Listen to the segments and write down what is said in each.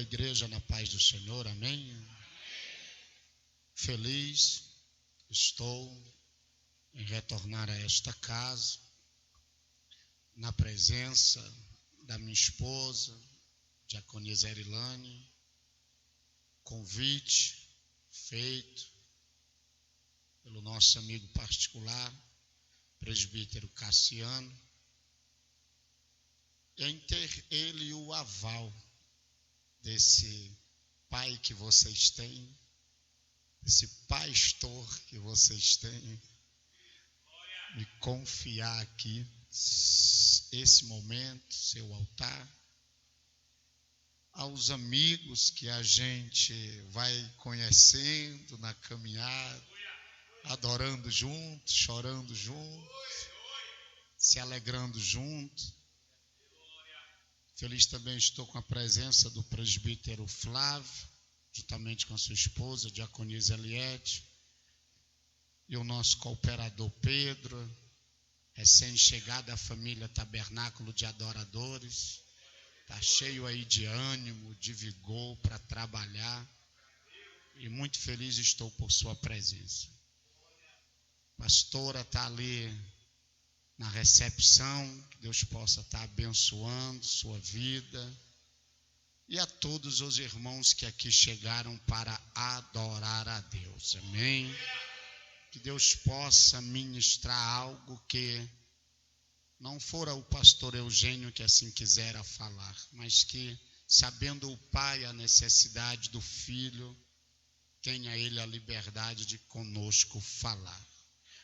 a igreja na paz do Senhor, amém? Feliz estou em retornar a esta casa, na presença da minha esposa, diaconisa Erilane, convite feito pelo nosso amigo particular, presbítero Cassiano, em ter ele o aval desse pai que vocês têm, esse pastor que vocês têm, me confiar aqui esse momento, seu altar, aos amigos que a gente vai conhecendo na caminhada, adorando juntos, chorando juntos, se alegrando juntos. Feliz também estou com a presença do presbítero Flávio, juntamente com a sua esposa, diaconisa Eliette, e o nosso cooperador Pedro, recém-chegado da família Tabernáculo de Adoradores, está cheio aí de ânimo, de vigor para trabalhar, e muito feliz estou por sua presença. A pastora está ali na recepção, que Deus possa estar abençoando sua vida, e a todos os irmãos que aqui chegaram para adorar a Deus, amém? Que Deus possa ministrar algo que não fora o pastor Eugênio que assim quisera falar, mas que, sabendo o Pai a necessidade do Filho, tenha Ele a liberdade de conosco falar.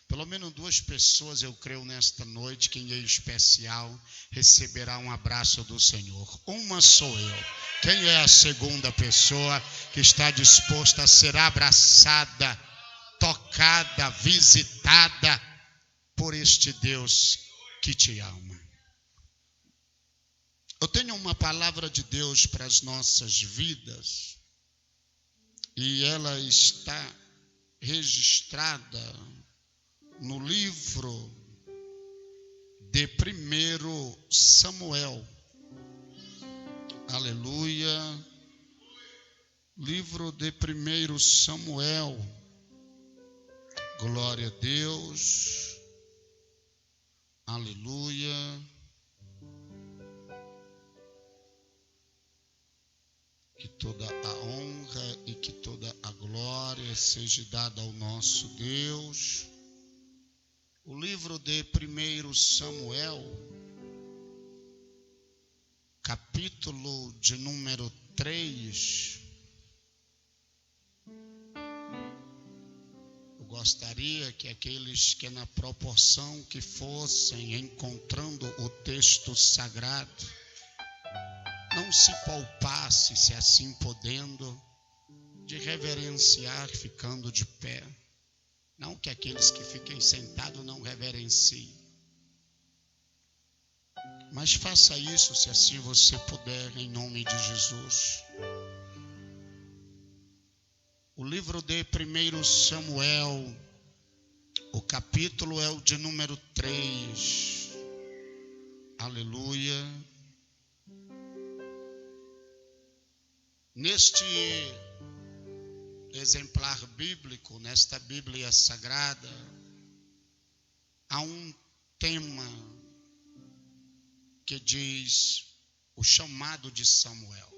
Pelo menos 2 pessoas, eu creio, nesta noite, que em especial receberá um abraço do Senhor. Uma sou eu. Quem é a segunda pessoa que está disposta a ser abraçada, tocada, visitada por este Deus que te ama? Eu tenho uma palavra de Deus para as nossas vidas, e ela está registrada no livro de 1 Samuel. Aleluia. Livro de 1 Samuel. Glória a Deus. Aleluia. Que toda a honra e que toda a glória seja dada ao nosso Deus. O livro de 1 Samuel, capítulo de número 3. Eu gostaria que aqueles que na proporção que fossem encontrando o texto sagrado, não se poupasse, se assim podendo, de reverenciar ficando de pé. Não que aqueles que fiquem sentados não reverenciem, mas faça isso se assim você puder, em nome de Jesus. O livro de 1 Samuel, o capítulo é o de número 3. Aleluia. Neste exemplar bíblico, nesta Bíblia Sagrada, há um tema que diz o chamado de Samuel.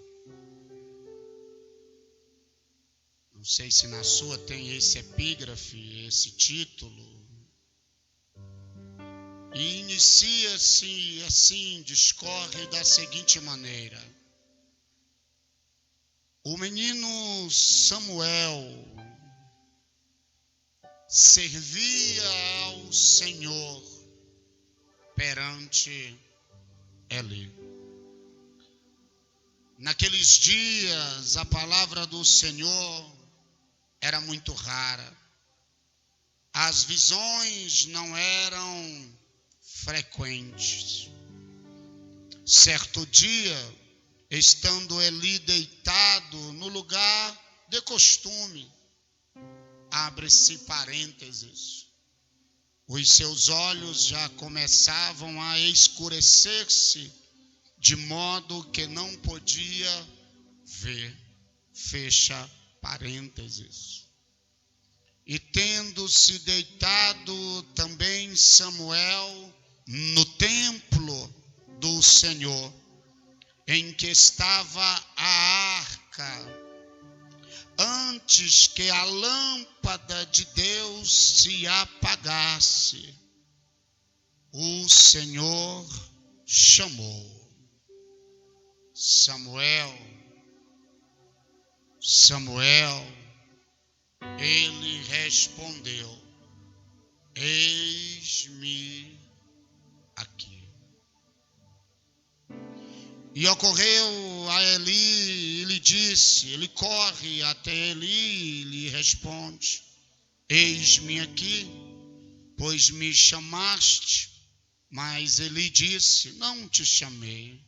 Não sei se na sua tem esse epígrafe, esse título. E inicia-se assim, discorre da seguinte maneira: o menino Samuel servia ao Senhor perante Eli. Naqueles dias, a palavra do Senhor era muito rara. As visões não eram frequentes. Certo dia, estando Eli deitado no lugar de costume, abre-se parênteses, os seus olhos já começavam a escurecer-se, de modo que não podia ver. vê. Fecha parênteses. E tendo-se deitado também Samuel no templo do Senhor, em que estava a arca, antes que a lâmpada de Deus se apagasse, o Senhor chamou: Samuel, Samuel. Ele respondeu: eis-me aqui. E ocorreu a Eli, ele disse, ele corre até Eli e lhe responde: eis-me aqui, pois me chamaste. Mas Eli disse: não te chamei,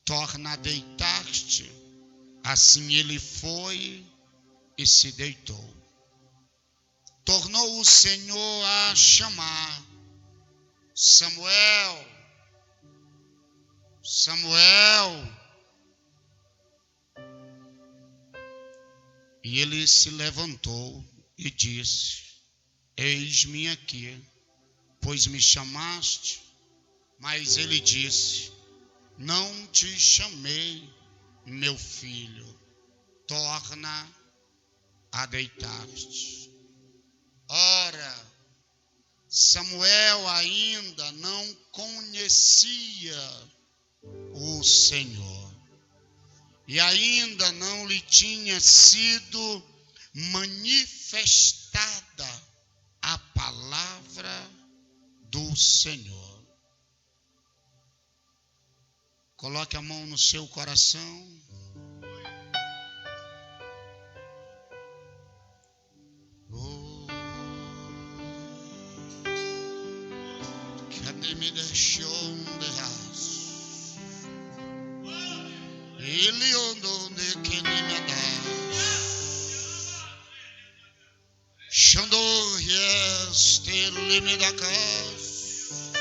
torna a deitar-te. Assim ele foi e se deitou. Tornou o Senhor a chamar: Samuel, Samuel. E ele se levantou e disse: eis-me aqui, pois me chamaste. Mas ele disse: não te chamei, meu filho, torna a deitar-te. Ora, Samuel ainda não conhecia o Senhor, e ainda não lhe tinha sido manifestada a palavra do Senhor. Coloque a mão no seu coração. Que me deixou de raço, ele andou de que me dá, Xandor este ele me dá casa,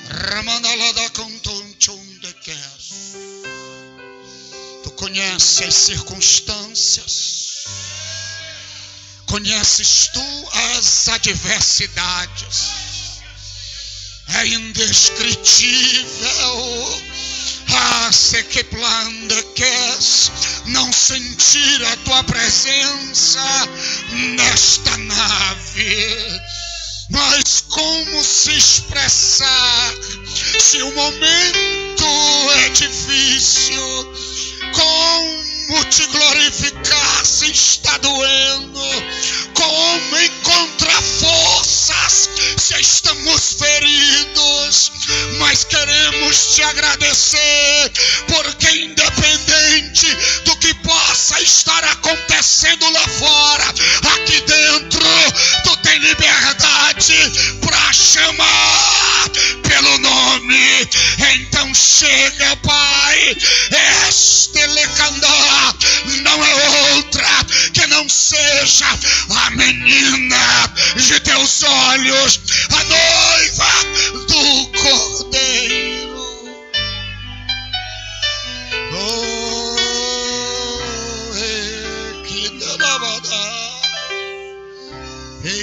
Ramandala da contonchon de quer. Tu conheces as circunstâncias, conheces tu as adversidades. É indescritível se que planta queres não sentir a tua presença nesta nave. Mas como se expressar se o momento é difícil? Como te glorificar se está doendo? Como encontrar forças se estamos feridos? Mas queremos te agradecer, porque independente do que possa estar acontecendo lá fora, aqui dentro tu tem liberdade para chamar pelo nome. Então chega, Pai, este lecandá não é outra que não seja a menina de teus olhos, a noiva do Cordeiro. Que danabada,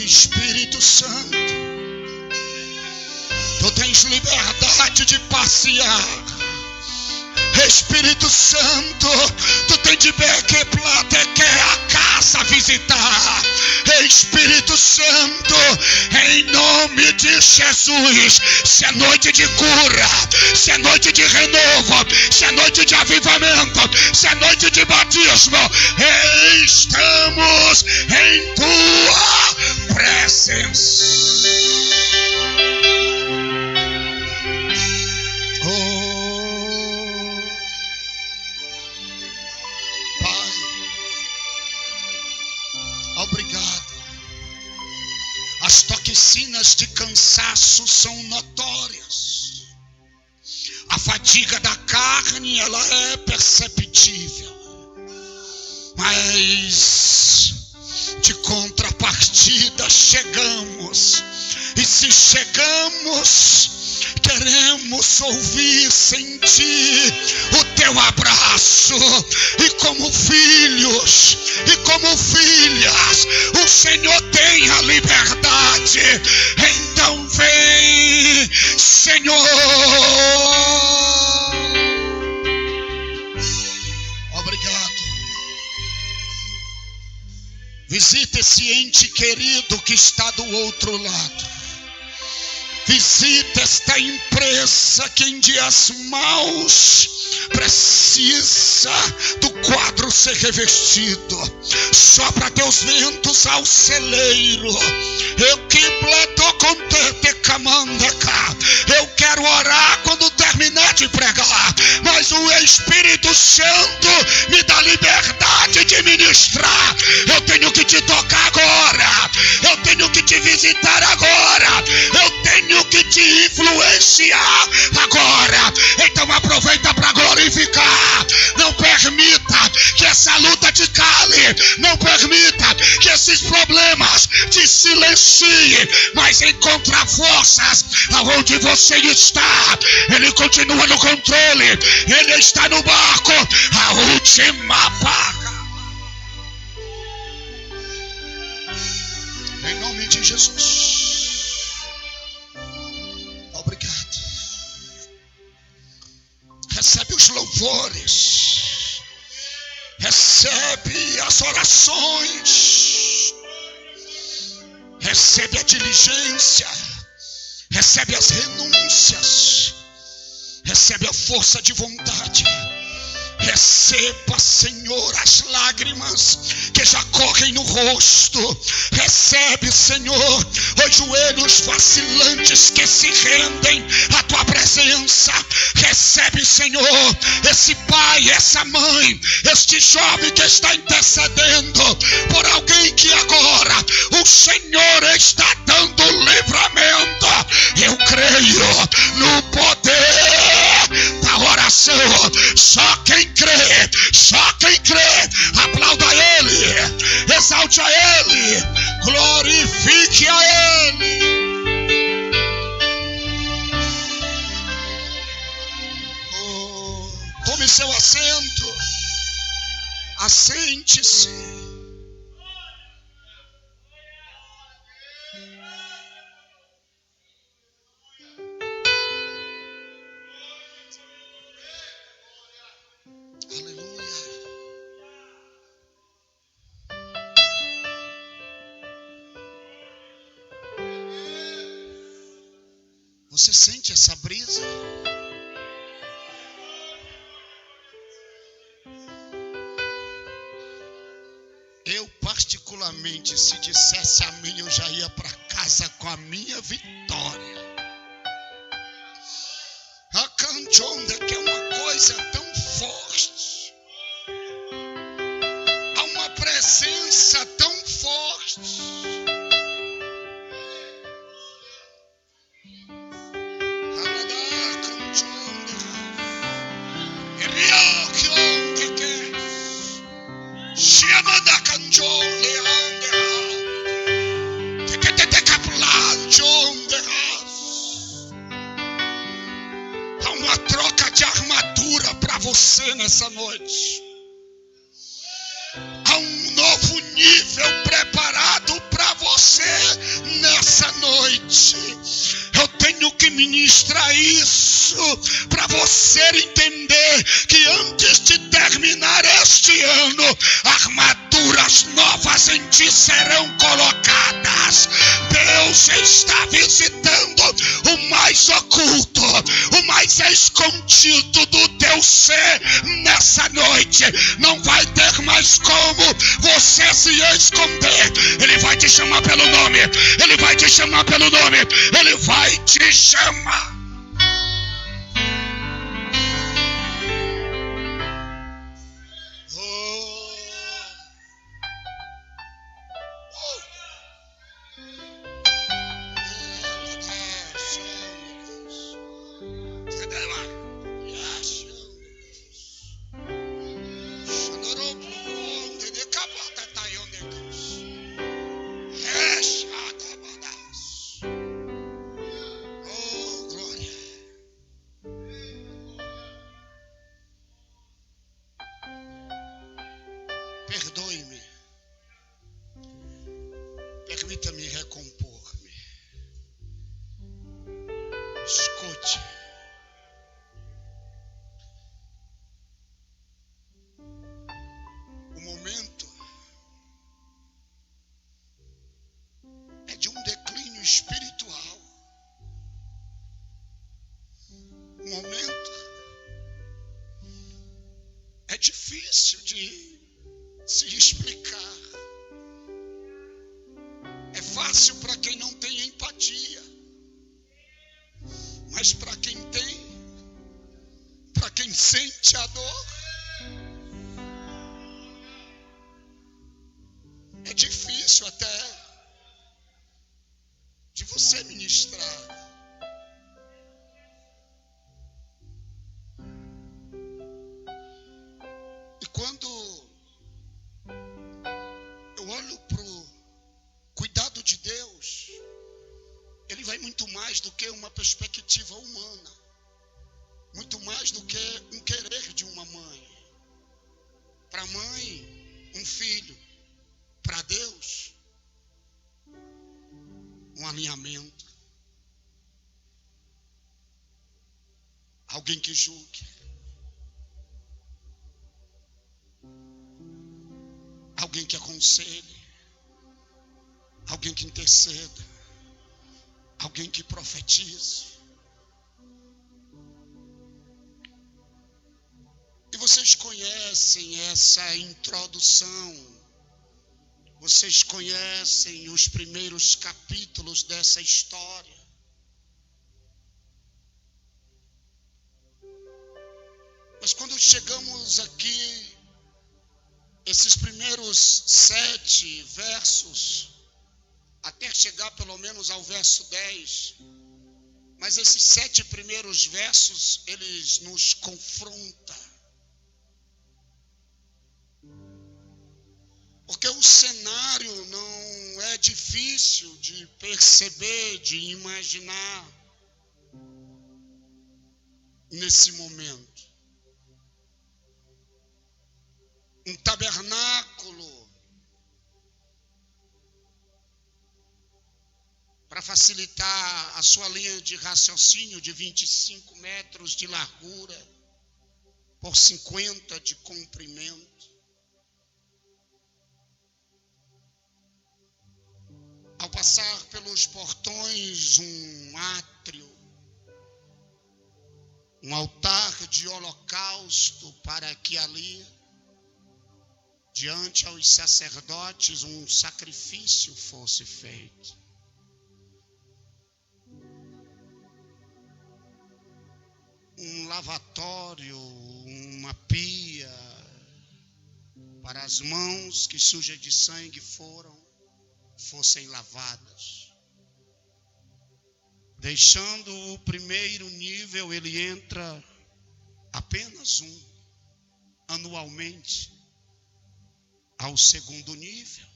Espírito Santo, tu tens liberdade de passear. Espírito Santo, tu tem de ver que plata que a casa visitar. Espírito Santo, em nome de Jesus, se é noite de cura, se é noite de renovo, se é noite de avivamento, se é noite de batismo, estamos em tua presença. As toxinas de cansaço são notórias. A fadiga da carne, ela é perceptível. Mas de contrapartida chegamos. E se chegamos, queremos ouvir, sentir o teu abraço. E como filhos e como filhas, o Senhor tem a liberdade. Então vem, Senhor. Obrigado. Visita esse ente querido que está do outro lado. Visita esta empresa que em dias maus precisa do quadro ser revestido. Sopra teus ventos ao celeiro. Eu quero orar quando terminar de pregar, mas o Espírito Santo me dá liberdade de ministrar. Eu tenho que te tocar agora. Eu tenho que te visitar agora. Eu tenho que te influenciar agora. Então aproveita para glorificar. Não permita que essa luta te cale. Não permita que esses problemas te silenciem, mas encontra forças aonde você está. Ele continua no controle. Ele está no barco. A última barca. Em nome de Jesus. Obrigado. Recebe os louvores. Recebe as orações. Recebe a diligência. Recebe as renúncias. Recebe a força de vontade. Receba, Senhor, as lágrimas que já correm no rosto. Recebe, Senhor, os joelhos vacilantes que se rendem à tua presença. Recebe, Senhor, esse pai, essa mãe, este jovem que está intercedendo por alguém que agora o Senhor está dando livramento. Eu creio no poder da oração. Só quem crê, aplauda a Ele, exalte a Ele, glorifique a Ele. Tome seu assento, assente-se. Você sente essa brisa? Eu particularmente, se dissesse a mim, eu já ia para casa com a minha vitória. A canjonda, que é uma coisa tão forte, há uma presença tão forte. Há uma troca de armadura para você nessa noite. Há um novo nível preparado para você nessa noite. Eu tenho que ministrar isso para você entender que antes de terminar este ano, armaduras novas em ti serão colocadas. Deus está visitando o mais oculto, o mais escondido do teu ser nessa noite. Não vai ter mais como você se esconder. Ele vai te chamar pelo nome. Ele vai te chamar pelo nome. Ele vai te chamar. Oh, glória. Perdoe-me. Permita-me recompor-me. Escute. O momento é de um declínio espiritual. O momento é difícil de se explicar. É fácil para quem não tem empatia. Mas para quem tem, para quem sente a dor, é difícil até de você ministrar. E quando eu olho para o cuidado de Deus, Ele vai muito mais do que uma perspectiva humana, muito mais do que um querer de uma mãe. Para a mãe, um filho. Para Deus, um alinhamento. Alguém que julgue. Alguém que aconselhe. Alguém que interceda. Alguém que profetize. E vocês conhecem essa introdução. Vocês conhecem os primeiros capítulos dessa história. Mas quando chegamos aqui, esses primeiros 7 versos, até chegar pelo menos ao verso 10, mas esses 7 primeiros versos, eles nos confrontam. Porque o cenário não é difícil de perceber, de imaginar nesse momento. Um tabernáculo, para facilitar a sua linha de raciocínio, de 25 metros de largura por 50 de comprimento. Ao passar pelos portões, um átrio, um altar de holocausto, para que ali, diante aos sacerdotes, um sacrifício fosse feito. Um lavatório, uma pia, para as mãos que sujas de sangue fossem lavadas. Deixando o primeiro nível, ele entra apenas anualmente ao segundo nível.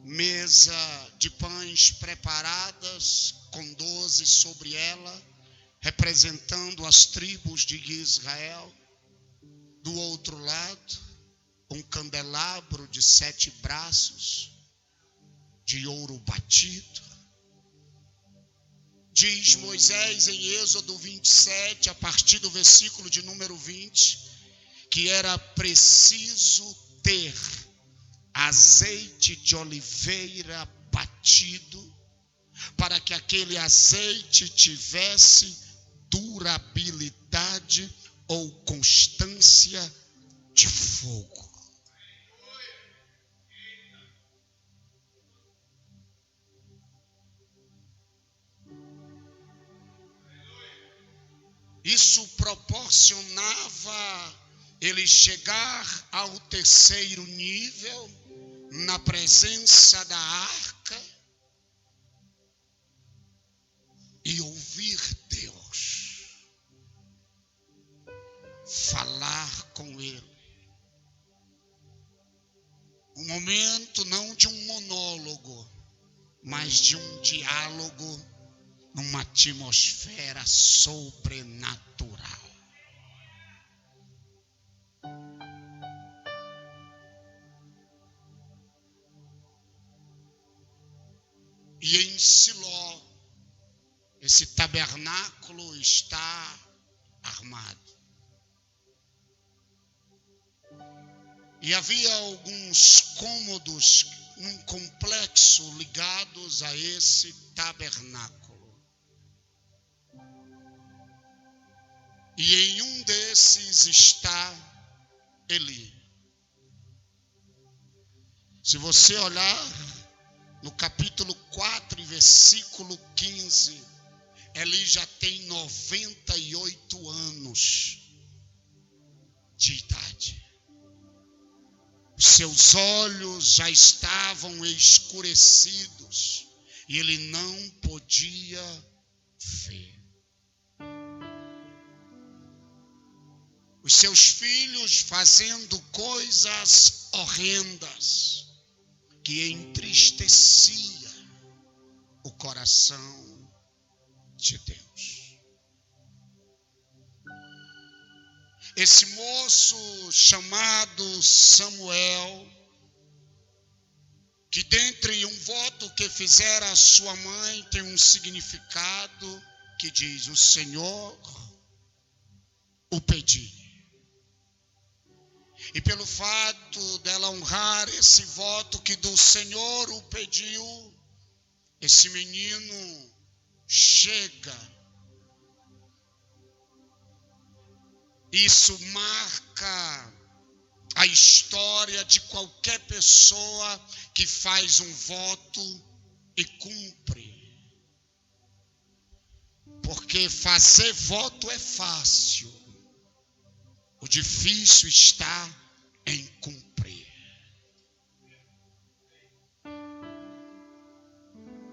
Mesa de pães preparadas, com 12 sobre ela, representando as tribos de Israel. Do outro lado, um candelabro de 7 braços, de ouro batido. Diz Moisés em Êxodo 27, a partir do versículo de número 20, que era preciso ter azeite de oliveira batido, para que aquele azeite tivesse durabilidade ou constância de fogo. Isso proporcionava ele chegar ao terceiro nível, na presença da arca, e ouvir Deus, falar com ele. Um momento não de um monólogo, mas de um diálogo numa atmosfera sobrenatural. E em Siló, esse tabernáculo está armado. E havia alguns cômodos num complexo ligados a esse tabernáculo. E em um desses está Eli. Se você olhar no capítulo 4, versículo 15, Eli já tem 98 anos de idade. Os seus olhos já estavam escurecidos e ele não podia ver. Os seus filhos fazendo coisas horrendas que entristecia o coração de Deus. Esse moço chamado Samuel, que dentre um voto que fizera a sua mãe tem um significado que diz: o Senhor o pediu. E pelo fato dela honrar esse voto que do Senhor o pediu, esse menino chega. Isso marca a história de qualquer pessoa que faz um voto e cumpre. Porque fazer voto é fácil. O difícil está em cumprir.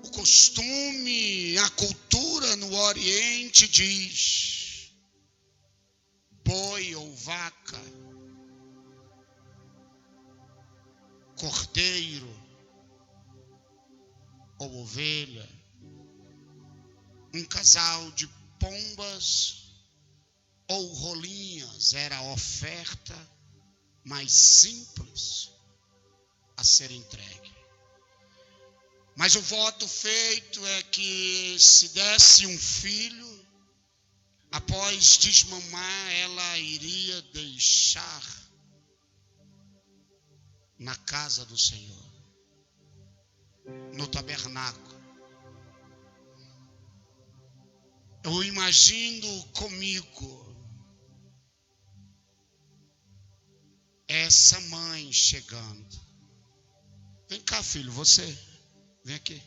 O costume, a cultura no Oriente diz: boi ou vaca, cordeiro ou ovelha, um casal de pombas ou rolinhas era a oferta mais simples a ser entregue. Mas o voto feito é que se desse um filho, após desmamar, ela iria deixar na casa do Senhor, no tabernáculo. Eu imagino comigo essa mãe chegando. Vem cá, filho, você. Vem aqui.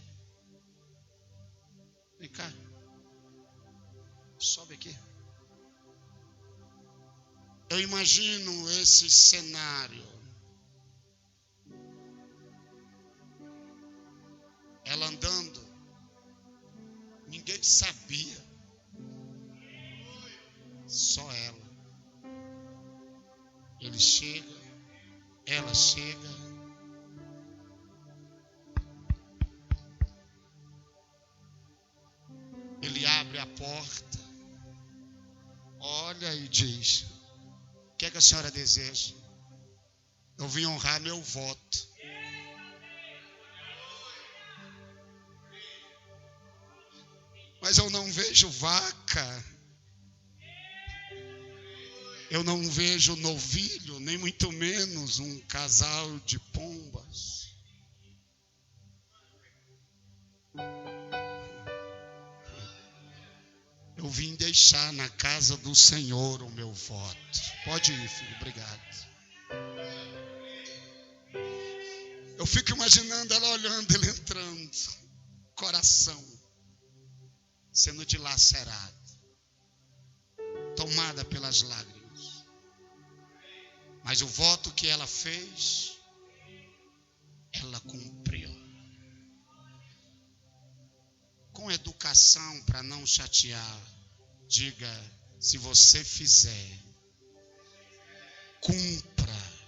Vem cá. Sobe aqui. Eu imagino esse cenário. Ela andando. Ninguém sabia. Só ela. Ele chega, ela chega. Ele abre a porta, olha e diz: o que é que a senhora deseja? Eu vim honrar meu voto. Mas eu não vejo vaca. Eu não vejo novilho, nem muito menos um casal de pombas. Eu vim deixar na casa do Senhor o meu voto. Pode ir, filho, obrigado. Eu fico imaginando ela olhando, ele entrando, coração sendo dilacerado, tomada pelas lágrimas. Mas o voto que ela fez, ela cumpriu. Com educação, para não chatear, diga: se você fizer, cumpra.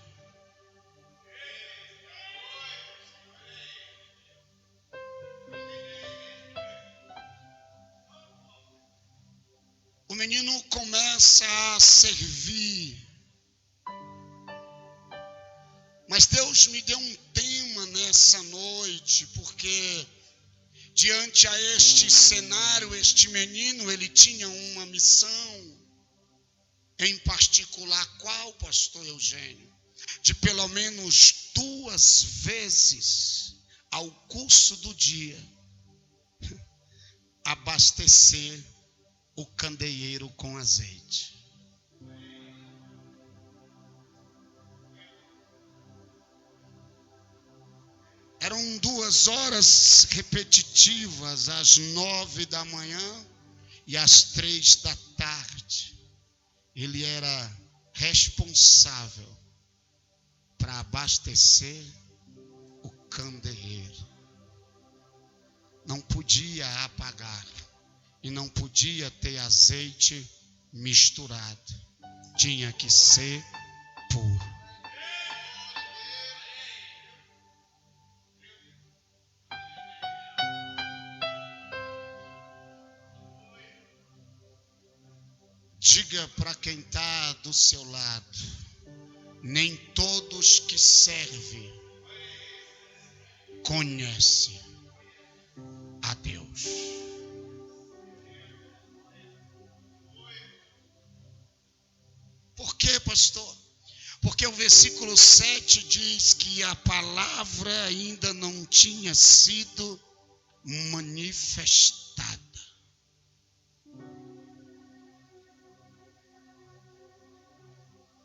O menino começa a servir. Mas Deus me deu um tema nessa noite, porque Diante a este cenário, este menino, ele tinha uma missão em particular. Qual, pastor Eugênio? De pelo menos 2 vezes ao curso do dia, abastecer o candeeiro com azeite. Eram 2 horas repetitivas, às 9 da manhã e às 3 da tarde. Ele era responsável para abastecer o candeeiro. Não podia apagar e não podia ter azeite misturado. Tinha que ser puro. Diga para quem está do seu lado: nem todos que servem conhecem a Deus. Por quê, pastor? Porque o versículo 7 diz que a palavra ainda não tinha sido manifestada.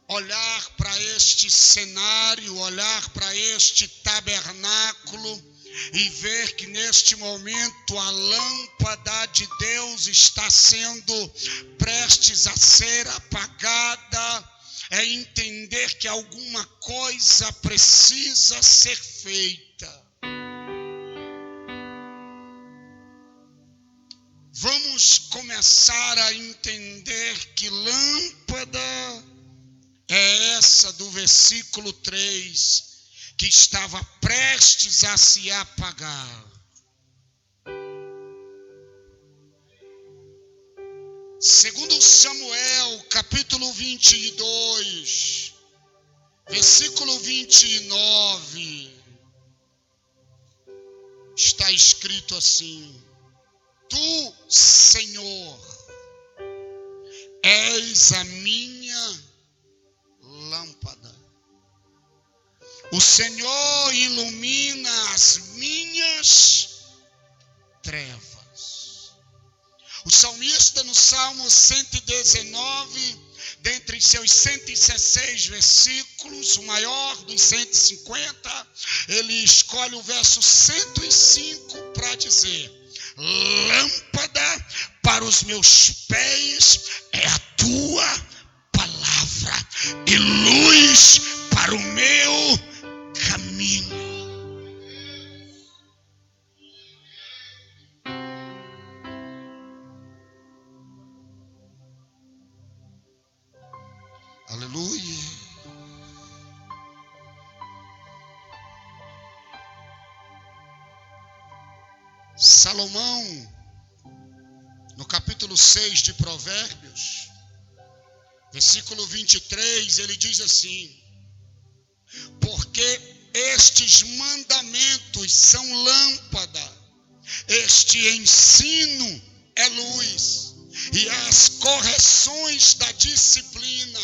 Olhar para este cenário, olhar para este tabernáculo e ver que neste momento a lâmpada de Deus está sendo prestes a ser apagada, é entender que alguma coisa precisa ser feita. Vamos começar a entender que lâmpada é essa do versículo 3, que estava prestes a se apagar. Segundo Samuel, capítulo 22, versículo 29, está escrito assim: Tu, Senhor, és a minha lâmpada. O Senhor ilumina as minhas trevas. O salmista, no Salmo 119, dentre seus 116 versículos, o maior dos 150, ele escolhe o verso 105 para dizer: lâmpada para os meus pés é a tua palavra e luz para o meu caminho. Aleluia. Salomão, no capítulo 6 de Provérbios, versículo 23, ele diz assim: porque estes mandamentos são lâmpada, este ensino é luz, e as correções da disciplina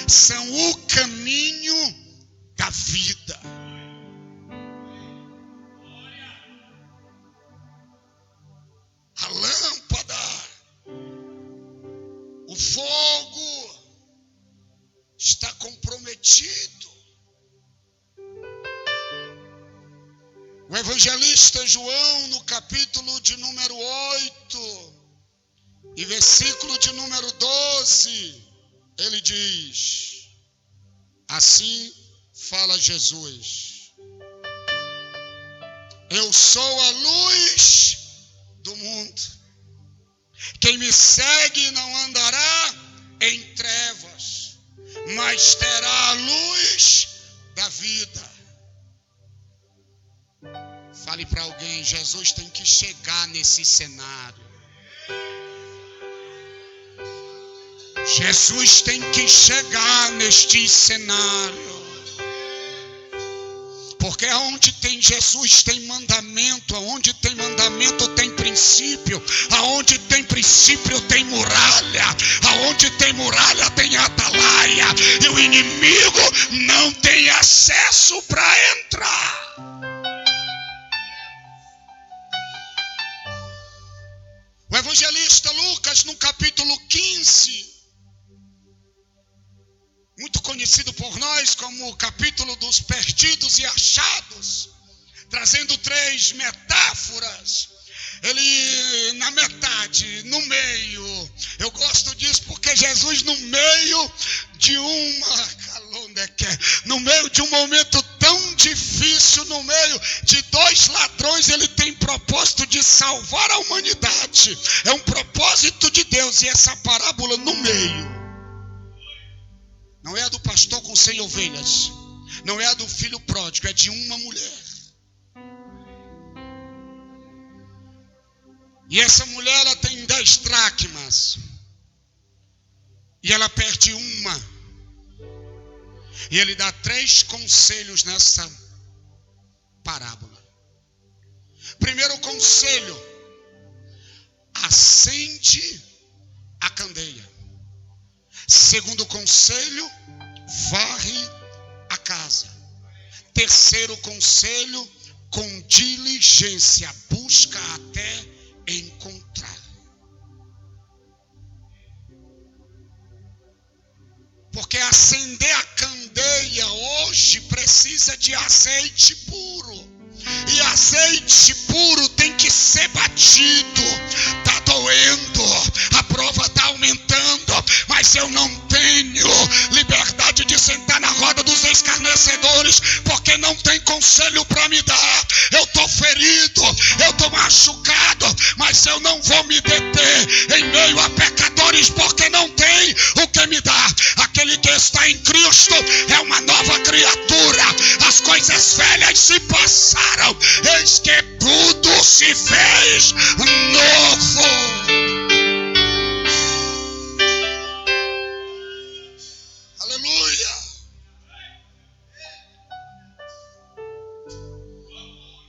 são o caminho da vida. A lâmpada, o fogo está comprometido. O evangelista João, no capítulo de número 8 e versículo de número 12, ele diz: assim fala Jesus: eu sou a luz do mundo. Quem me segue não andará em trevas, mas terá a luz da vida. Fale para alguém: Jesus tem que chegar nesse cenário. Jesus tem que chegar neste cenário. Porque Porque aonde tem Jesus tem mandamento, aonde tem mandamento tem princípio, aonde tem princípio tem muralha, aonde tem muralha tem atalaia, e o inimigo não tem acesso para entrar. O evangelista Lucas, no capítulo 15, muito conhecido por nós como o capítulo dos perdidos e achados, trazendo 3 metáforas. Ele na metade, no meio, eu gosto disso porque Jesus no meio de no meio de um momento tão difícil, no meio de 2 ladrões, ele tem propósito de salvar a humanidade. É um propósito de Deus, e essa parábola no meio não é a do pastor com 100 ovelhas, não é a do filho pródigo, é de uma mulher. E essa mulher, ela tem 10 dracmas, e ela perde uma. E ele dá 3 conselhos nessa parábola. Primeiro conselho: acende a candeia. Segundo conselho: varre a casa. Terceiro conselho: com diligência, busca até encontrar. Porque acender a candeia hoje precisa de azeite puro. E azeite puro tem que ser batido. Está doendo, a prova está aumentando, mas eu não tenho liberdade de sentar na roda dos escarnecedores, porque não tem conselho para me dar. Eu estou ferido, eu estou machucado, mas eu não vou me deter em meio a pecadores, porque não tem o que me dar. Aquele que está em Cristo é uma nova criatura. As coisas velhas se passaram, eis que tudo se fez novo. Aleluia.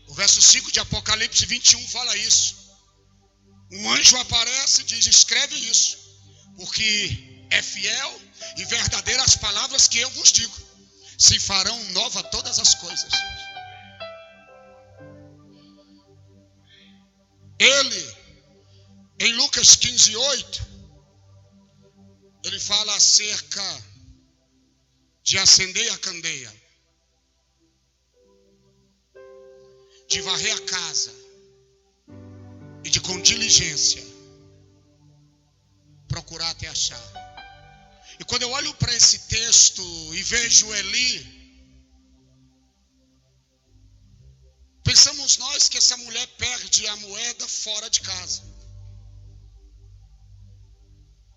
O verso 5 de Apocalipse 21 fala isso. Um anjo aparece e diz: escreve isso, porque é fiel e verdadeira as palavras que eu vos digo. Se farão nova todas as coisas. Ele, em Lucas 15:8, ele fala acerca de acender a candeia, de varrer a casa e de com diligência procurar até achar. E quando eu olho para esse texto e vejo Eli, pensamos nós que essa mulher perde a moeda fora de casa.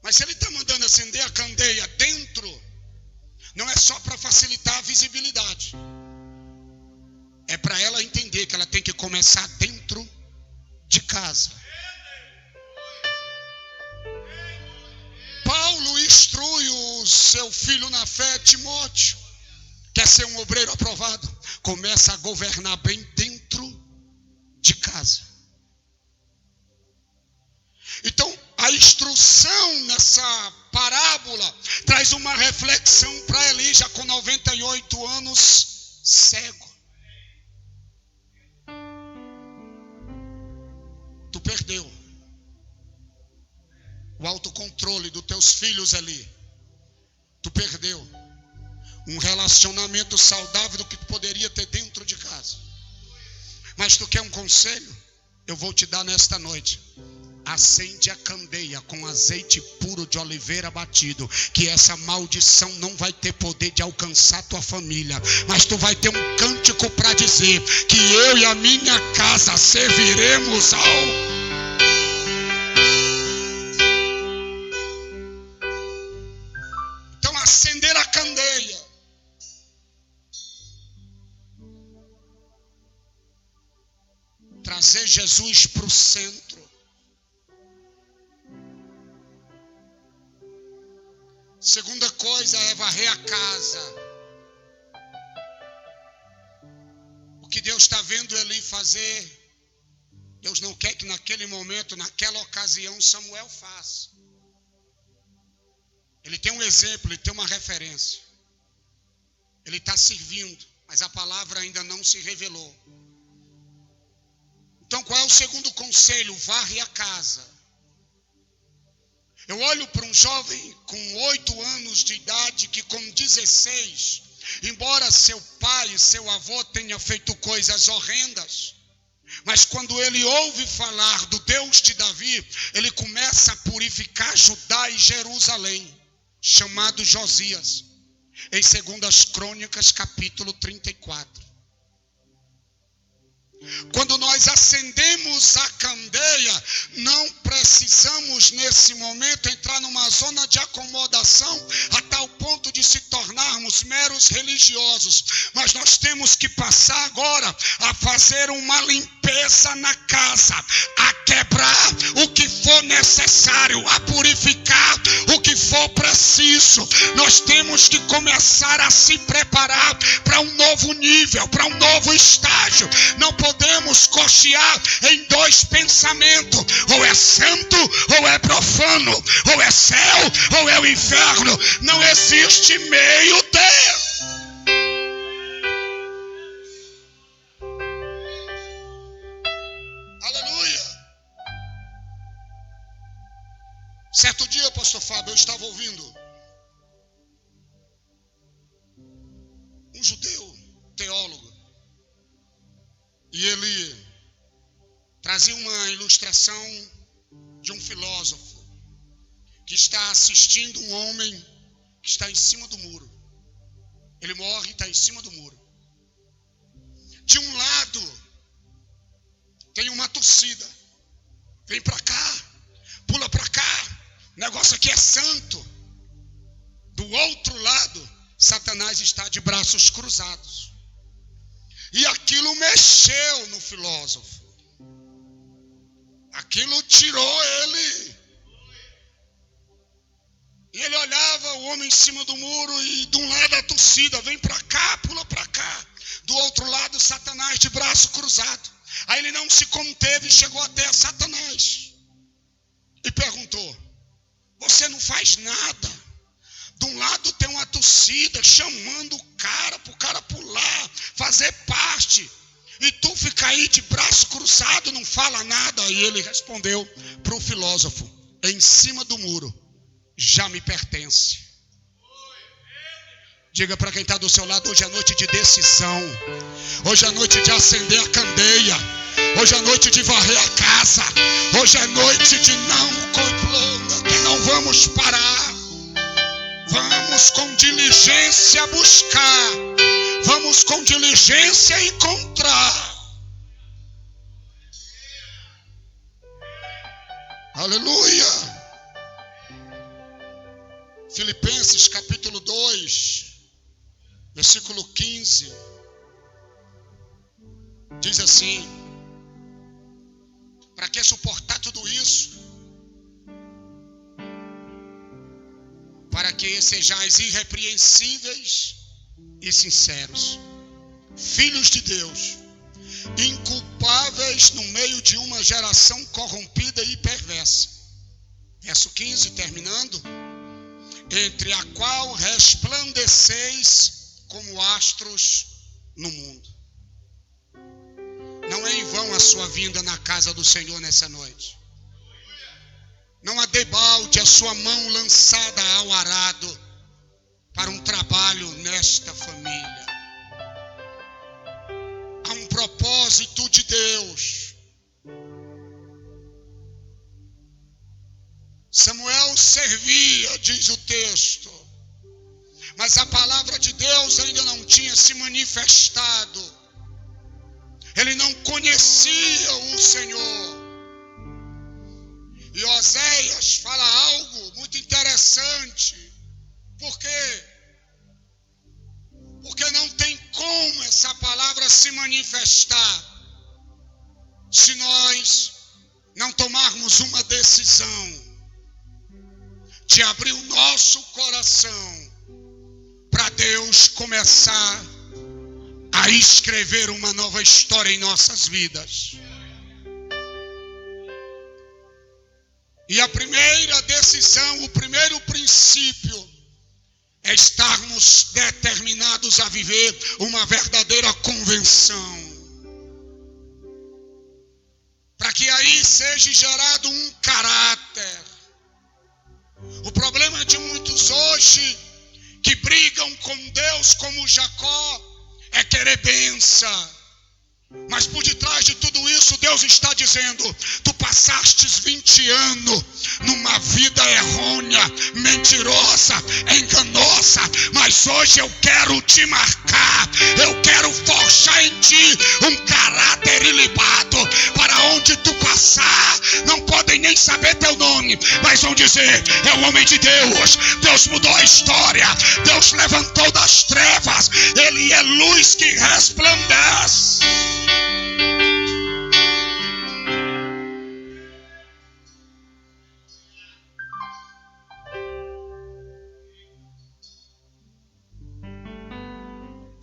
Mas se ele está mandando acender a candeia dentro, não é só para facilitar a visibilidade. É para ela entender que ela tem que começar dentro de casa. Paulo instrui o seu filho na fé, Timóteo. Quer ser um obreiro aprovado? Começa a governar bem dentro de casa. Então, a instrução nessa parábola traz uma reflexão para Eli, já com 98 anos, cego. Tu perdeu o autocontrole dos teus filhos, Eli. Tu perdeu um relacionamento saudável do que tu poderia ter dentro de casa. Mas tu quer um conselho? Eu vou te dar nesta noite. Acende a candeia com azeite puro de oliveira batido, que essa maldição não vai ter poder de alcançar tua família, mas tu vai ter um cântico para dizer que eu e a minha casa serviremos ao... Então, acender a candeia. Trazer Jesus para o centro. Segunda coisa é varrer a casa. Deus está vendo Eli fazer, Deus não quer que naquele momento, naquela ocasião, Samuel faça. Ele tem um exemplo, ele tem uma referência. Ele está servindo, mas a palavra ainda não se revelou. Então qual é o segundo conselho? Varre a casa. Eu olho para um jovem com 8 anos de idade que com 16, embora seu pai e seu avô tenham feito coisas horrendas, mas quando ele ouve falar do Deus de Davi, ele começa a purificar Judá e Jerusalém, chamado Josias, em 2 Crônicas, capítulo 34. Quando nós acendemos a candeia, não precisamos nesse momento entrar numa zona de acomodação a tal ponto de se tornarmos meros religiosos, mas nós temos que passar agora a fazer uma limpeza na casa, a quebrar o que for necessário, a purificar o que for preciso. Nós temos que começar a se preparar para um novo nível, para um novo estágio. Não podemos cochear em 2 pensamentos: ou é santo ou é profano, ou é céu ou é o inferno. Não existe meio termo. Aleluia. Certo dia, pastor Fábio, eu estava ouvindo um judeu, teólogo, e ele trazia uma ilustração de um filósofo que está assistindo um homem que está em cima do muro. Ele morre e está em cima do muro. De um lado tem uma torcida: vem para cá, pula para cá, o negócio aqui é santo. Do outro lado, Satanás está de braços cruzados. E aquilo mexeu no filósofo. Aquilo tirou ele. E ele olhava o homem em cima do muro e de um lado a torcida: vem para cá, pula para cá. Do outro lado, Satanás de braço cruzado. Aí ele não se conteve e chegou até Satanás e perguntou: você não faz nada? De um lado tem uma torcida chamando o cara para o cara pular, fazer parte, e tu fica aí de braço cruzado, não fala nada. E ele respondeu para o filósofo: em cima do muro já me pertence. Diga para quem está do seu lado: hoje é noite de decisão, hoje é noite de acender a candeia, hoje é noite de varrer a casa, hoje é noite de não vamos parar. Vamos com diligência buscar, vamos com diligência encontrar. Aleluia. Filipenses capítulo 2, versículo 15, diz assim: para que suportar tudo isso? Para que sejais irrepreensíveis e sinceros, filhos de Deus, inculpáveis no meio de uma geração corrompida e perversa. Verso 15, terminando: entre a qual resplandeceis como astros no mundo. Não é em vão a sua vinda na casa do Senhor nessa noite. Não há debalde a sua mão lançada ao arado para um trabalho nesta família. Há um propósito de Deus. Samuel servia, diz o texto, mas a palavra de Deus ainda não tinha se manifestado. Ele não conhecia o Senhor. E Oséias fala algo muito interessante. Por quê? Porque não tem como essa palavra se manifestar se nós não tomarmos uma decisão de abrir o nosso coração para Deus começar a a escrever uma nova história em nossas vidas. E a primeira decisão, o primeiro princípio é estarmos determinados a viver uma verdadeira convenção. Para que aí seja gerado um caráter. O problema de muitos hoje que brigam com Deus como Jacó é querer bênção. Mas por detrás de tudo isso, Deus está dizendo: tu passastes 20 anos numa vida errônea, mentirosa, enganosa, mas hoje eu quero te marcar, eu quero forjar em ti um caráter ilibado, para onde tu passar, não podem nem saber teu nome, mas vão dizer: é o homem de Deus. Deus mudou a história, Deus levantou das trevas, Ele é luz que resplandece.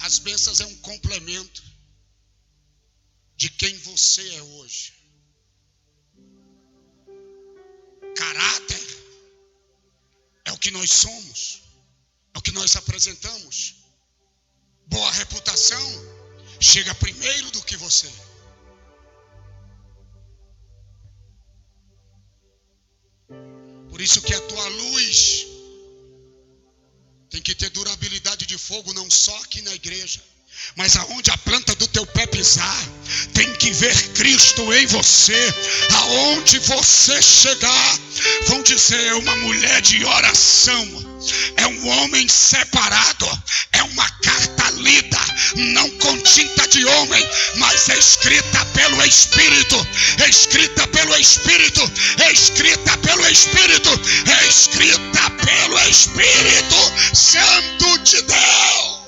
As bênçãos é um complemento de quem você é hoje. Caráter é o que nós somos, é o que nós apresentamos. Boa reputação chega primeiro do que você. Por isso que a tua luz tem que ter durabilidade de fogo, não só aqui na igreja, mas aonde a planta do teu pé pisar, tem que ver Cristo em você. Aonde você chegar, vão dizer: é uma mulher de oração, é um homem separado, é uma carta lida, não com tinta de homem, mas é escrita pelo Espírito, é escrita pelo Espírito, é escrita pelo Espírito, é escrita pelo Espírito Santo de Deus.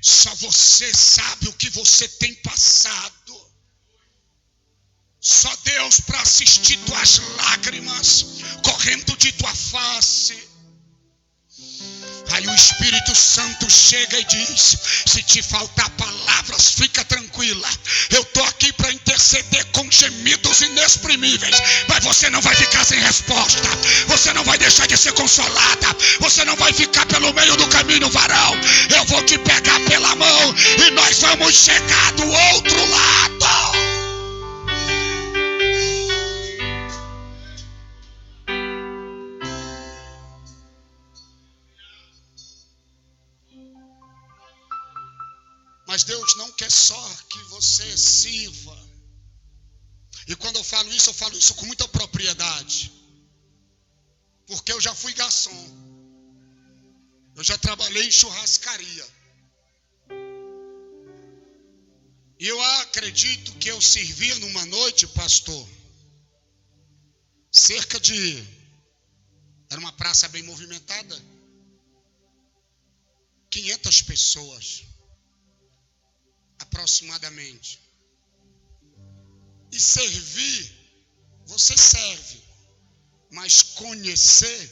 Só você sabe o que você tem passado. Só Deus para assistir tuas lágrimas correndo de tua face. Aí o Espírito Santo chega e diz: se te faltar palavras, fica tranquila. Eu estou aqui para interceder com gemidos inexprimíveis. Mas você não vai ficar sem resposta. Você não vai deixar de ser consolada. Você não vai ficar pelo meio do caminho, varão. Eu vou te pegar pela mão e nós vamos chegar do outro lado. Mas Deus não quer só que você sirva. E quando eu falo isso com muita propriedade. Porque eu já fui garçom. Eu já trabalhei em churrascaria. E eu acredito que eu servia numa noite, pastor, era uma praça bem movimentada, 500 pessoas. Aproximadamente. E servir, você serve, mas conhecer,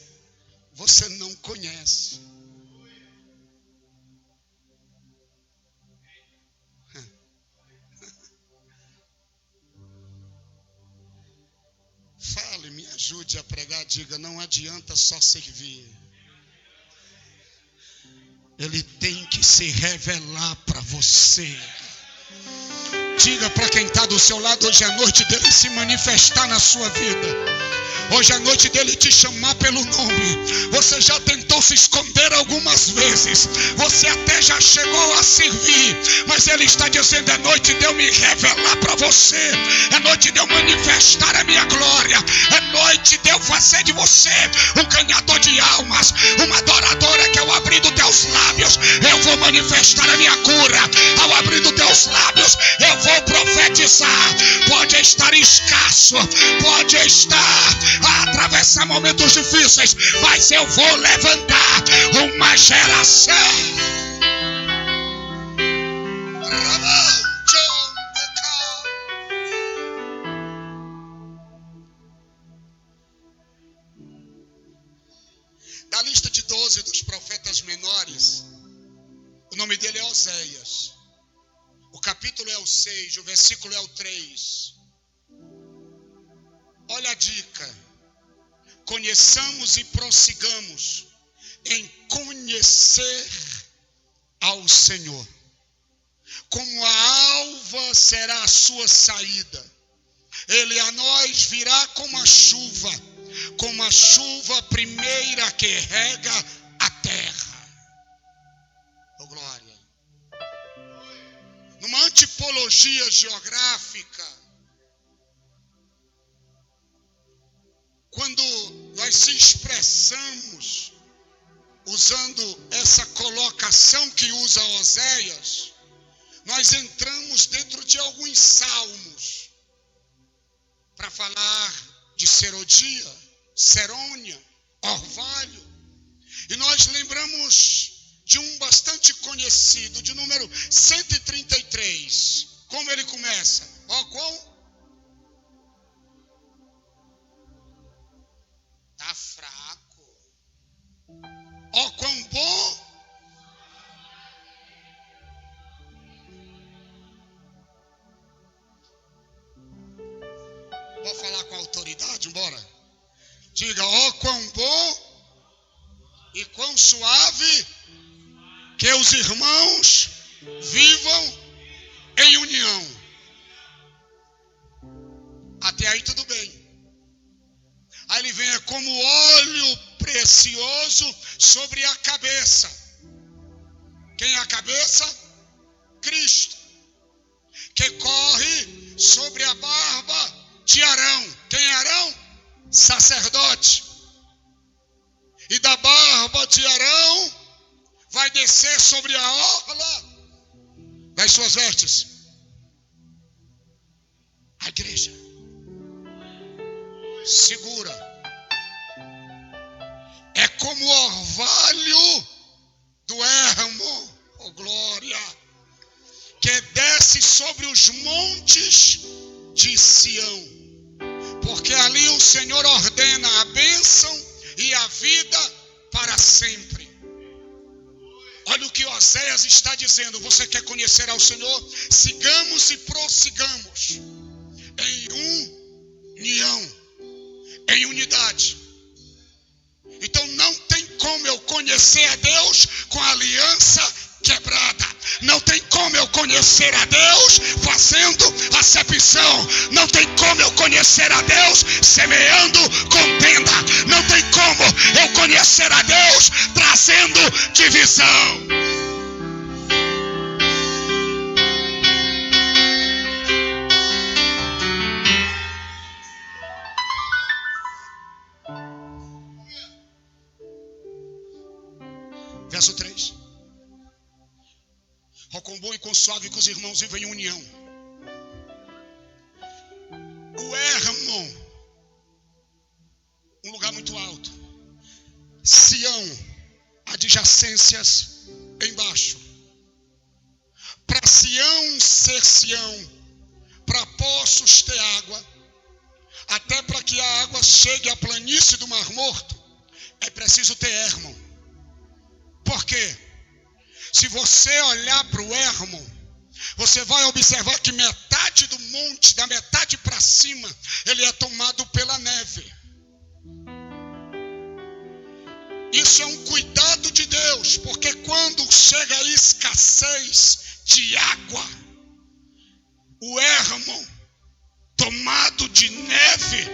você não conhece. Fale, me ajude a pregar, diga: não adianta só servir. Ele tem que se revelar para você. Diga para quem está do seu lado: hoje é a noite dele se manifestar na sua vida. Hoje é a noite dele te chamar pelo nome. Você já tentou se esconder algumas vezes. Você até já chegou a servir. Mas ele está dizendo: é noite de eu me revelar para você. É noite de eu manifestar a minha glória. É noite de eu fazer de você um ganhador de almas, uma adoradora, que ao abrir dos teus lábios eu vou manifestar a minha cura. Ao abrir dos teus lábios eu vou profetizar. Pode estar escasso, pode estar a atravessar momentos difíceis, mas eu vou levantar uma geração. Da lista de 12 dos profetas menores, o nome dele é Oséias. O capítulo é o 6, o versículo é o 3. Olha a dica. Conheçamos e prossigamos em conhecer ao Senhor. Como a alva será a sua saída, ele a nós virá como a chuva primeira que rega a terra. Oh, glória! Numa antipologia geográfica, quando nós se expressamos usando essa colocação que usa Oséias, nós entramos dentro de alguns salmos para falar de Serodia, Serônia, Orvalho. E nós lembramos de um bastante conhecido, de número 133. Como ele começa? Ó, qual? Tá fraco. Ó, quão bom. Vou falar com a autoridade, embora. Diga, ó, quão bom e quão suave que os irmãos vivam em união. Até aí tudo bem. Aí ele vem como óleo precioso sobre a cabeça. Quem é a cabeça? Cristo. Que corre sobre a barba de Arão. Quem é Arão? Sacerdote. E da barba de Arão vai descer sobre a orla das suas vestes a igreja. Segura. É como o orvalho do Hermo, oh glória, que desce sobre os montes de Sião. Porque ali o Senhor ordena a bênção e a vida para sempre. Olha o que Oséias está dizendo. Você quer conhecer ao Senhor? Sigamos e prossigamos em união, em unidade. Então não tem como eu conhecer a Deus com a aliança quebrada. Não tem como eu conhecer a Deus fazendo acepção. Não tem como eu conhecer a Deus semeando contenda. Não tem como eu conhecer a Deus trazendo divisão. Verso 3. Ó, quão bom e quão suave que os irmãos vivem em união. O Hermon, um lugar muito alto. Sião, adjacências embaixo. Para Sião ser Sião, para poços ter água, até para que a água chegue à planície do Mar Morto, é preciso ter Hermon. Por quê? Se você olhar para o Hermon, você vai observar que metade do monte, da metade para cima, ele é tomado pela neve. Isso é um cuidado de Deus, porque quando chega a escassez de água, o Hermon, tomado de neve,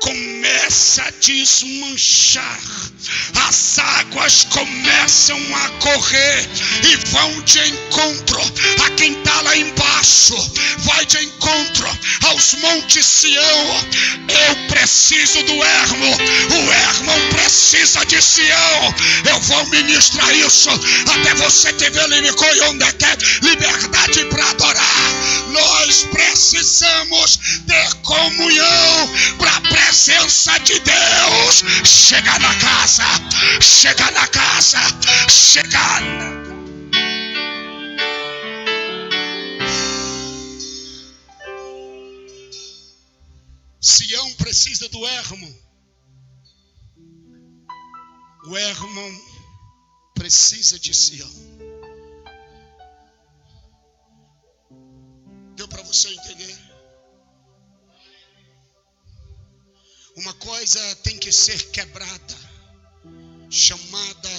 começa a desmanchar. As águas começam a correr e vão de encontro a quem está lá embaixo. Vai de encontro aos montes Sião. Eu preciso do Hermon. O Hermon precisa de Sião. Eu vou ministrar isso até você ter liberdade para adorar. Nós precisamos ter comunhão para a presença de Deus chegar na casa. Chegar na casa. Chegar. Sião precisa do Hermon. O Hermon precisa de Sião. Deu para você entender? Uma coisa tem que ser quebrada, chamada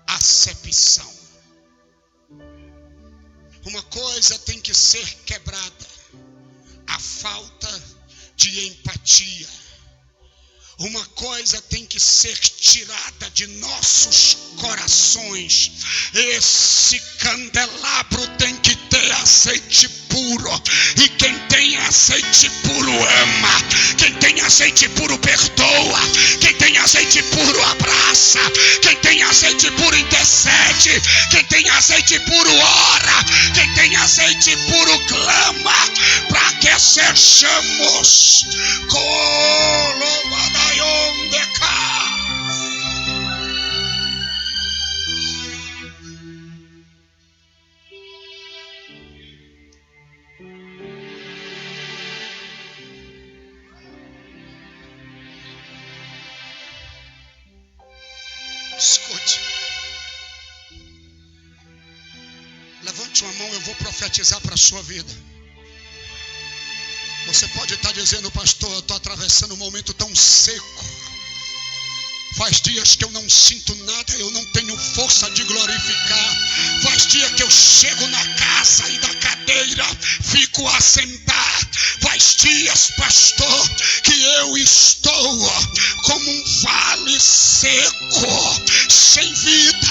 acepção. Uma coisa tem que ser quebrada, a falta de empatia. Uma coisa tem que ser tirada de nossos corações. Esse candelabro tem que ter azeite puro. E quem tem azeite puro ama. Quem tem azeite puro perdoa. Quem tem azeite puro abraça. Quem tem azeite puro intercede. Quem tem azeite puro ora. Quem tem azeite puro clama. Para que sejamos Escute. Levante uma mão, eu vou profetizar para a sua vida. Você pode estar dizendo, pastor, eu estou atravessando um momento tão seco. Faz dias que eu não sinto nada, eu não tenho força de glorificar. Faz dia que eu chego na casa e da cadeira fico a sentar. Faz dias, pastor, que eu estou como um vale seco, sem vida,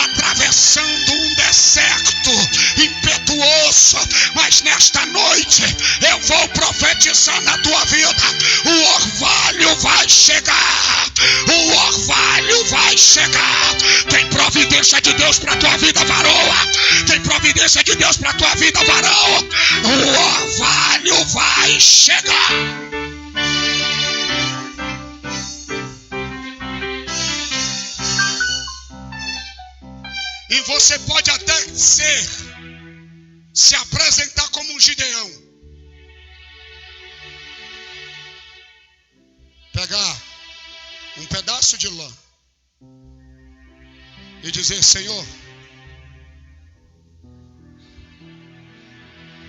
atravessando um deserto impetuoso. Mas nesta noite eu vou profetizar na tua vida. O orvalho vai chegar. O orvalho vai chegar. Tem providência de Deus para a tua vida, varoa. Tem providência de Deus para a tua vida, varão. O orvalho vai chegar. E você pode até se apresentar como um Gideão. Pegar um pedaço de lã e dizer, Senhor,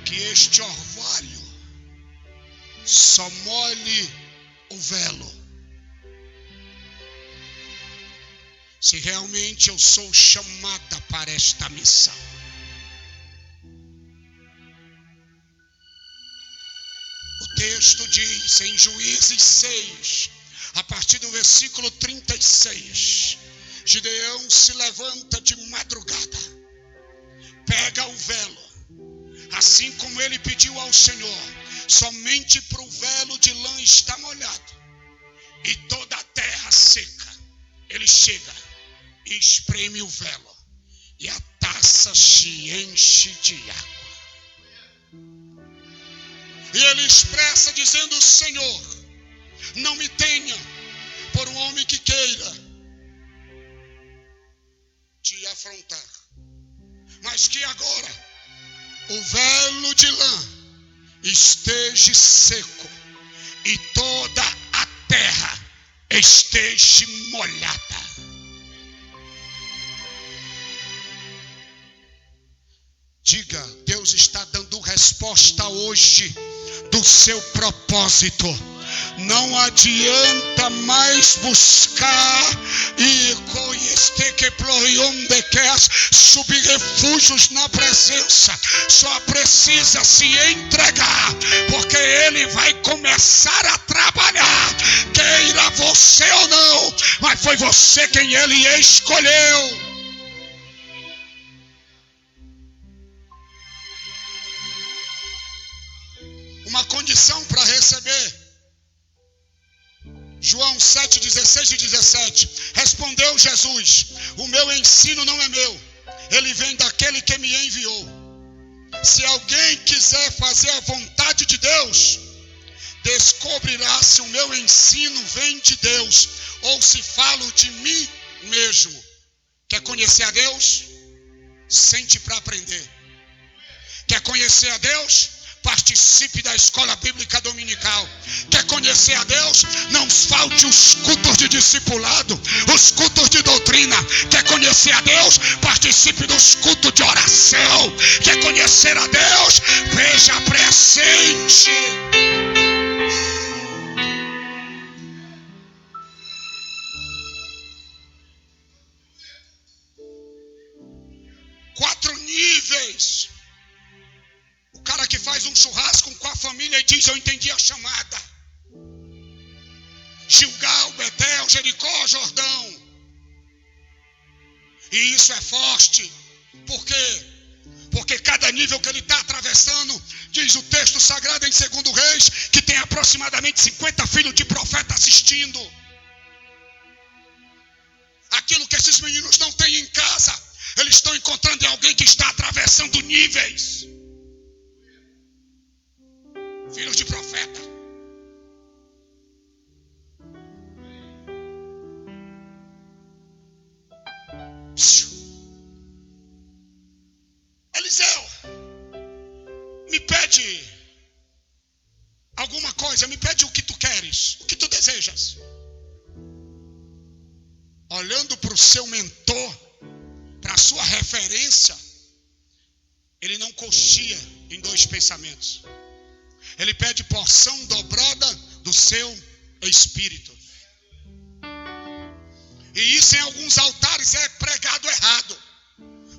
que este orvalho só molhe o velo. Se realmente eu sou chamada para esta missão. O texto diz em Juízes 6, a partir do versículo 36, Gideão se levanta de madrugada, pega o velo, assim como ele pediu ao Senhor, somente para o velo de lã está molhado, e toda a terra seca. Ele chega e espreme o velo, e a taça se enche de água. E ele expressa dizendo, Senhor, não me tenha por um homem que queira te afrontar, mas que agora o velo de lã esteja seco e toda a terra esteja molhada. Diga, Deus está dando resposta hoje do seu propósito. Não adianta mais buscar e subir refúgios na presença. Só precisa se entregar, porque Ele vai começar a trabalhar, queira você ou não, mas foi você quem Ele escolheu. Uma condição para receber. João 7, 16 e 17. Respondeu Jesus, o meu ensino não é meu, ele vem daquele que me enviou. Se alguém quiser fazer a vontade de Deus, descobrirá se o meu ensino vem de Deus, ou se falo de mim mesmo. Quer conhecer a Deus? Sente para aprender. Quer conhecer a Deus? Participe da escola bíblica dominical. Quer conhecer a Deus? Não falte os cultos de discipulado, os cultos de doutrina. Quer conhecer a Deus? Participe dos cultos de oração. Quer conhecer a Deus? Veja presente. Quatro níveis. O cara que faz um churrasco com a família e diz: eu entendi a chamada. Gilgal, Betel, Jericó, Jordão. E isso é forte. Por quê? Porque cada nível que ele está atravessando, diz o texto sagrado em 2 Reis, que tem aproximadamente 50 filhos de profeta assistindo. Aquilo que esses meninos não têm em casa, eles estão encontrando em alguém que está atravessando níveis. Filhos de profeta. Eliseu, me pede alguma coisa, me pede o que tu queres, o que tu desejas. Olhando para o seu mentor, para a sua referência, ele não coxia em dois pensamentos. Ele pede porção dobrada do seu espírito. E isso em alguns altares é pregado errado.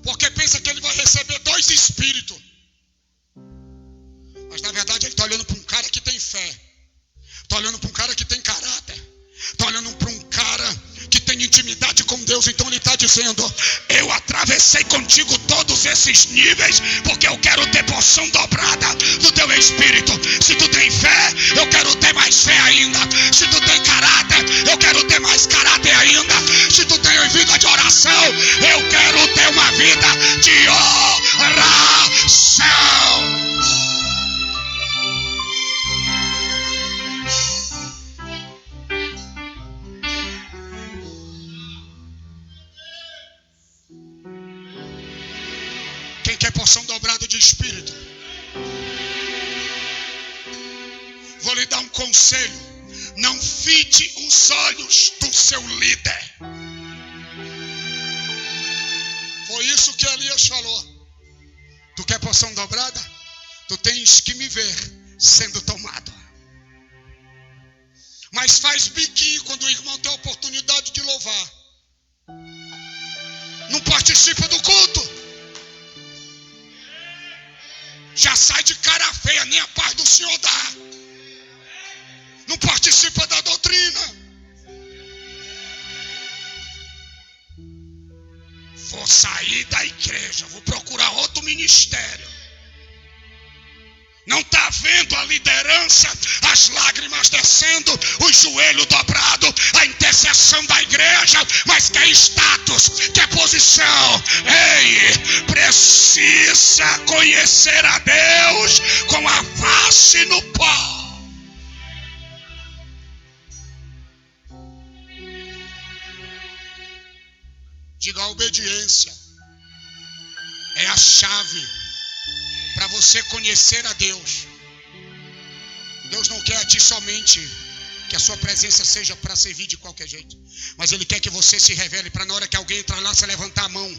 Porque pensa que ele vai receber dois espíritos. Mas na verdade ele está olhando para um cara que tem fé. Está olhando para um cara que tem caráter. Está olhando para um cara que tem intimidade com Deus. Então ele está dizendo: eu atravessei contigo todos esses níveis, porque eu quero ter porção dobrada do teu espírito. Se tu tem fé, eu quero ter mais fé ainda. Se tu tem caráter, eu quero ter mais caráter ainda. Se tu tem vida de oração, eu quero ter uma vida de oração. Quem quer porção dobrada de espírito? Vou lhe dar um conselho. Não fite os olhos do seu líder. Foi isso que Elias falou. Tu quer porção dobrada? Tu tens que me ver sendo tomado. Mas faz biquinho quando o irmão tem a oportunidade de louvar. Não participa do culto. Já sai de cara feia, nem a paz do Senhor dá. Não participa da doutrina. Vou sair da igreja, vou procurar outro ministério. Não está vendo a liderança, as lágrimas descendo, os joelhos dobrados, a intercessão da igreja, mas quer status, quer posição. Ei, precisa conhecer a Deus com a face no pó. Diga: a obediência é a chave para você conhecer a Deus. Deus não quer a ti somente que a sua presença seja para servir de qualquer jeito, mas Ele quer que você se revele, para na hora que alguém entrar lá, você levantar a mão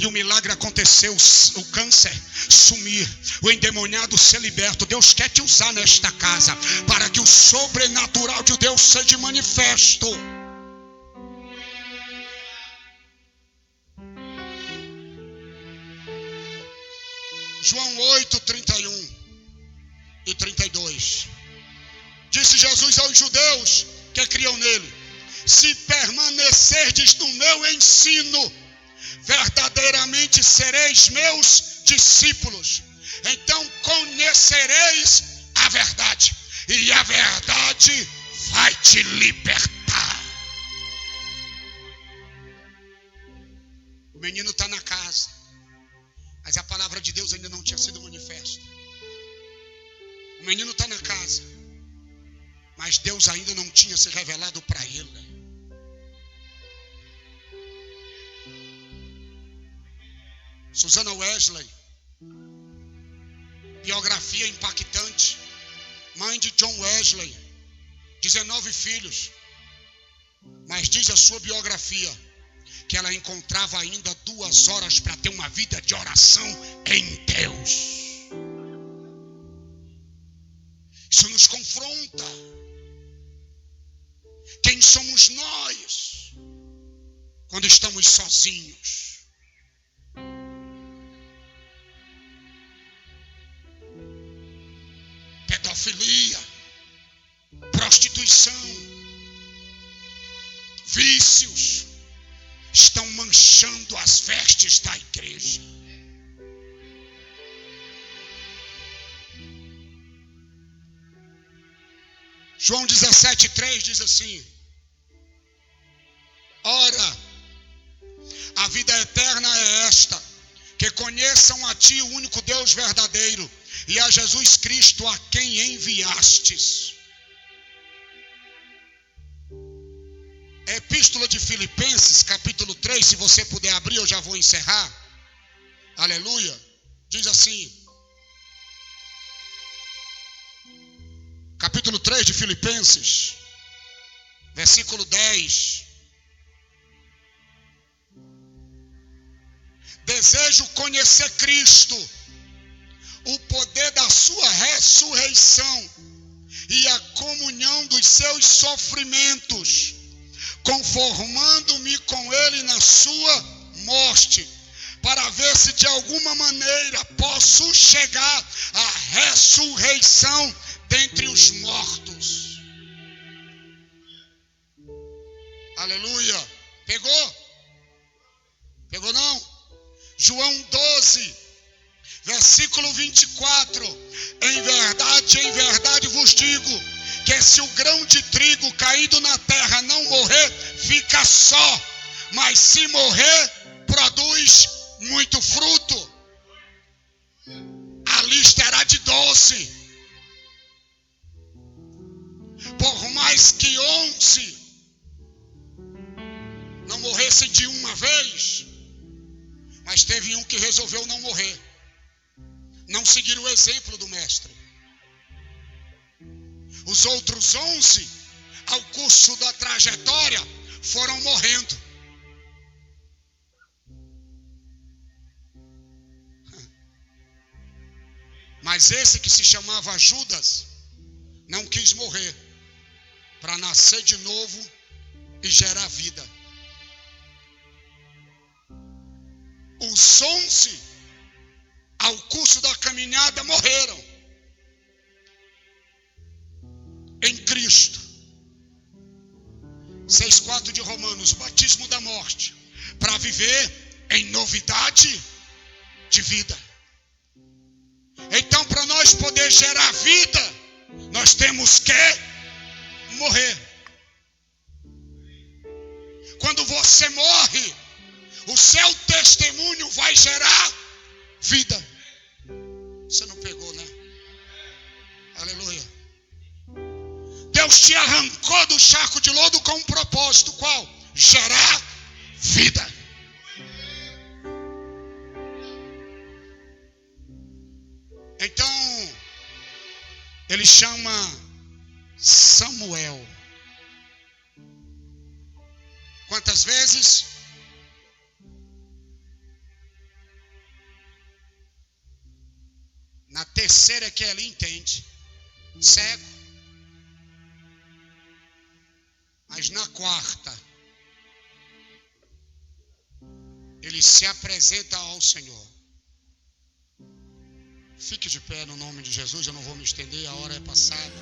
e o milagre acontecer, o câncer sumir, o endemoniado ser liberto. Deus quer te usar nesta casa para que o sobrenatural de Deus seja manifesto. João 8, 31 e 32. Disse Jesus aos judeus que criam nele: se permanecerdes no meu ensino, verdadeiramente sereis meus discípulos. Então conhecereis a verdade, e a verdade vai te libertar. O menino está na casa, mas a palavra de Deus ainda não tinha sido manifesta. O menino está na casa, mas Deus ainda não tinha se revelado para ele. Susana Wesley Biografia impactante. Mãe de John Wesley, 19 filhos. Mas diz a sua biografia que ela encontrava ainda 2 horas para ter uma vida de oração em Deus. Isso nos confronta. Quem somos nós quando estamos sozinhos? Pedofilia, prostituição, vícios estão manchando as vestes da igreja. João 17,3 diz assim: ora, a vida eterna é esta, que conheçam a ti, o único Deus verdadeiro, e a Jesus Cristo, a quem enviastes. Epístola de Filipenses, capítulo 3, se você puder abrir, eu já vou encerrar. Aleluia. Diz assim, capítulo 3 de Filipenses, versículo 10. Desejo conhecer Cristo, o poder da sua ressurreição e a comunhão dos seus sofrimentos, conformando-me com ele na sua morte, para ver se de alguma maneira posso chegar à ressurreição dentre os mortos. Aleluia. Pegou? Pegou não? João 12, versículo 24. Em verdade vos digo, que se o grão de trigo caído na terra não morrer, fica só, mas se morrer, produz muito fruto. A lista era de 12. Por mais que 11 não morressem de uma vez, mas teve um que resolveu não morrer, não seguir o exemplo do mestre. Os outros 11, ao curso da trajetória, foram morrendo. Mas esse que se chamava Judas, não quis morrer, para nascer de novo e gerar vida. Os 11, ao curso da caminhada, morreram em Cristo. 6,4 de Romanos, batismo da morte, para viver em novidade de vida. Então, para nós poder gerar vida, nós temos que morrer. Quando você morre, o seu testemunho vai gerar vida. Você não pegou, né? Aleluia. Deus te arrancou do charco de lodo com um propósito. Qual? Gerar vida. Então, ele chama Samuel. Quantas vezes? Na terceira que ele entende, cego. Mas na quarta, ele se apresenta ao Senhor. Fique de pé no nome de Jesus, eu não vou me estender, a hora é passada.